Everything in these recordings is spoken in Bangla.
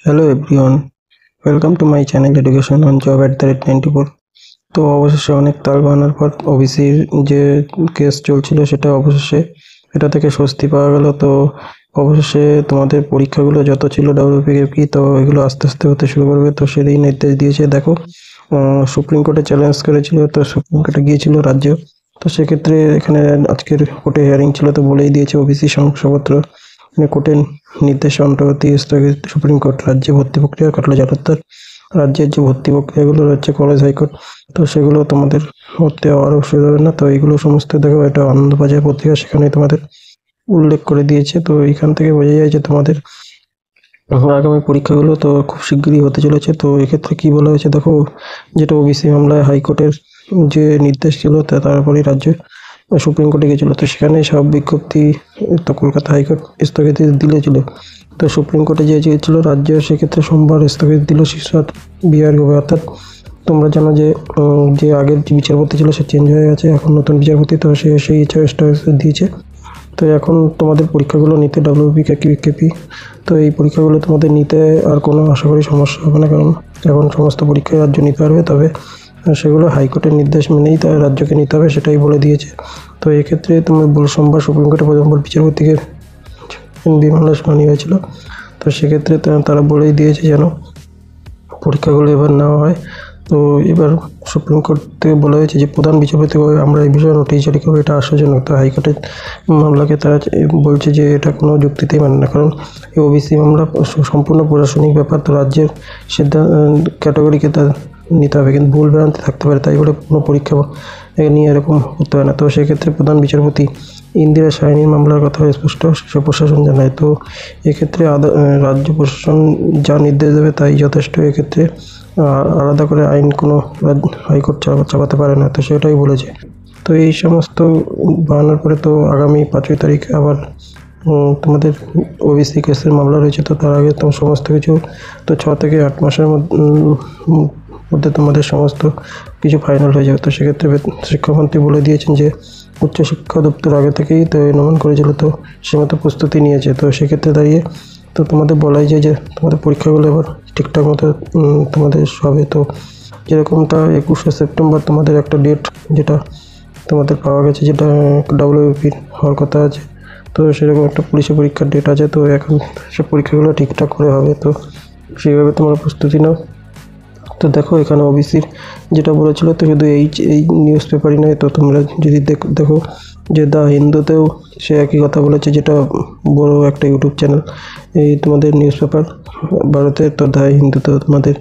Hello everyone, welcome to my channel Education on Job @94। তো অবশেষে অনেক তাল বাহানার পর ওবিসির যে কেস চলছিল সেটা অবশেষে এটা থেকে স্বস্তি পাওয়া গেল। তো অবশেষে তোমাদের পরীক্ষাগুলো যত ছিল WPKP তো এগুলো আস্তে আস্তে হতে শুরু করবে। তো সেই নির্দেশ দিয়েছে। দেখো সুপ্রিম কোর্টে চ্যালেঞ্জ করেছিল, তো সুপ্রিম কোর্টে গিয়েছিল রাজ্য। তো সেক্ষেত্রে এখানে আজকের কোর্টে হিয়ারিং ছিল, তো বলেই দিয়েছে ওবিসি শংসাপত্র কোর্টের নির্দেশে অন্তর্বর্তী স্থগিত। সুপ্রিম কোর্ট রাজ্যে ভর্তি প্রক্রিয়া কাটলো জলোত্তর। রাজ্যের যে ভর্তি প্রক্রিয়াগুলো রয়েছে কলেজ হাইকোর্ট, তো সেগুলো তোমাদের হতে আর অসুবিধা হবে না। তো এইগুলো সমস্ত দেখো, এটা আনন্দবাজার পত্রিকা, সেখানে তোমাদের উল্লেখ করে দিয়েছে। তো এখান থেকে বোঝা যায় যে তোমাদের আগামী পরীক্ষাগুলো তো খুব শিগগিরই হতে চলেছে। তো এক্ষেত্রে কি বলা হয়েছে দেখো, যেটা ওবিসি মামলায় হাইকোর্টের যে নির্দেশ ছিল তারপরে রাজ্য সুপ্রিম কোর্টে গেছিলো। তো সেখানে সব বিজ্ঞপ্তি তো কলকাতা হাইকোর্ট স্থগিত দিলেছিল। তো সুপ্রিম কোর্টে যে চেয়েছিল রাজ্য, সেক্ষেত্রে সোমবার স্থগিত দিল শীর্ষাদ বিহার হবে। অর্থাৎ তোমরা জানো যে যে আগের যে বিচারপতি ছিল সে চেঞ্জ হয়ে গেছে, এখন নতুন বিচারপতি, তো সে সেই স্থগিত দিয়েছে। তো এখন তোমাদের পরীক্ষাগুলো নিতে WPKP, তো এই পরীক্ষাগুলো তোমাদের নিতে আর কোনো আশা করি সমস্যা হবে না, কারণ এখন সমস্ত পরীক্ষায় রাজ্য নিতে পারবে। তবে সেগুলো হাইকোর্টের নির্দেশ মেনেই তাই রাজ্যকে নিতে হবে, সেটাই বলে দিয়েছে। তো এক্ষেত্রে তোমরা সোমবার সুপ্রিম কোর্টে প্রথম বিচারপতিকে মামলা শুনানি হয়েছিল। তো সেক্ষেত্রে তারা বলেই দিয়েছে যেন পরীক্ষাগুলো এবার নেওয়া হয়। তো এবার সুপ্রিম কোর্ট থেকে বলা হয়েছে যে প্রধান বিচারপতি আমরা এই বিষয়ে নোটিশ জারি করবো, এটা আশ্চর্যজনক। তো হাইকোর্টের মামলাকে তারা বলছে যে এটা কোনো যুক্তিতেই মানে না, কারণ এই ওবিসি মামলা সম্পূর্ণ প্রশাসনিক ব্যাপার। তো রাজ্যের সিদ্ধান্ত ক্যাটাগরিকে তা নিতে হবে, কিন্তু ভুল ভ্রান্তি থাকতে পারে, তাই বলে কোনো পরীক্ষা নিয়ে এরকম করতে হয় না। তো সেক্ষেত্রে প্রধান বিচারপতি ইন্দিরা সায়নির মামলার কথা স্পষ্ট সে প্রশাসন জানায়। তো এক্ষেত্রে রাজ্য প্রশাসন যা নির্দেশ দেবে তাই যথেষ্ট। এক্ষেত্রে আলাদা করে আইন কোনো হাইকোর্ট চাপাতে পারে না, তো সেটাই বলেছে। তো এই সমস্ত বানানোর পরে তো আগামী 5ই তারিখ আবার তোমাদের ওবিসি কেসের মামলা রয়েছে। তো তার আগে তোমার সমস্ত কিছু, তো 6 থেকে 8 মাসের মধ্যে তোমাদের সমস্ত কিছু ফাইনাল হয়ে যাবে। তো সেক্ষেত্রে শিক্ষামন্ত্রী বলে দিয়েছেন যে উচ্চশিক্ষা দপ্তর আগে থেকেই তো নমন করেছিল, তো সে মতো প্রস্তুতি নিয়েছে। তো সেক্ষেত্রে দাঁড়িয়ে তো তোমাদের বলাই যায় যে তোমাদের পরীক্ষাগুলো এবার ঠিকঠাক মতো তোমাদের হবে। তো যেরকমটা 21শে সেপ্টেম্বর তোমাদের একটা ডেট যেটা তোমাদের পাওয়া গেছে, যেটা WPKP হওয়ার কথা আছে। তো সেরকম একটা পুলিশের পরীক্ষার ডেট আছে। তো এখন সে পরীক্ষাগুলো ঠিকঠাক করে হবে, তো সেইভাবে তোমরা প্রস্তুতি নাও। তো দেখো এখানে ওবিসির যেটা বলেছিল, তো শুধু এই নিউজ পেপারই নয়, তো তোমরা যদি দেখো যে দ্য হিন্দুতেও সে একই কথা বলেছে, যেটা বড় একটা ইউটিউব চ্যানেল এই তোমাদের নিউজ পেপার ভারতের। তো দ্য হিন্দুতেও তোমাদের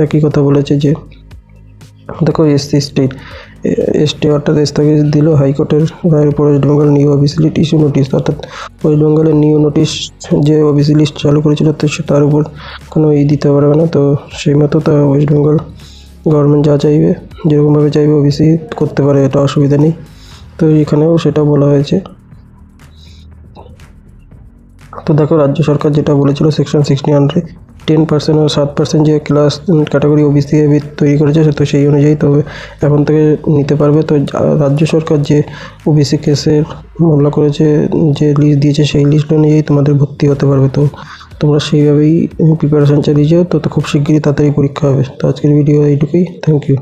একই কথা বলেছে যে দেখো এসটি অর্থাৎ স্থগিত দিল হাইকোর্টের রায়ের উপর West Bengal new OBC list issue notice. অর্থাৎ ওয়েস্ট বেঙ্গলের নিউ নোটিশ যে ওবিসি লিস্ট চালু করেছিল, তো সে তার উপর কোনো দিতে পারবে না। তো সেই মতো তা ওয়েস্ট বেঙ্গল গভর্নমেন্ট যা চাইবে, যেরকমভাবে চাইবে ওবিসি করতে পারে, এটা অসুবিধা নেই। তো এখানেও সেটা বলা হয়েছে। তো দেখো রাজ্য সরকার যেটা বলেছিল সেকশন 16 আন্ডারে 10% ও 7% যে ক্লাস ক্যাটাগরি ওবিসি তৈরি করেছে, তো সেই অনুযায়ী তবে এখন থেকে নিতে পারবে। তো রাজ্য সরকার যে ওবিসি কেসের মামলা করেছে, যে লিস্ট দিয়েছে সেই লিস্ট অনুযায়ী তোমাদের ভর্তি হতে পারবে। তো তোমরা সেইভাবেই প্রিপারেশান চালিয়ে যাও। তো খুব শিগগিরই তাড়াতাড়ি পরীক্ষা হবে। তো আজকের ভিডিও এইটুকুই। Thank you.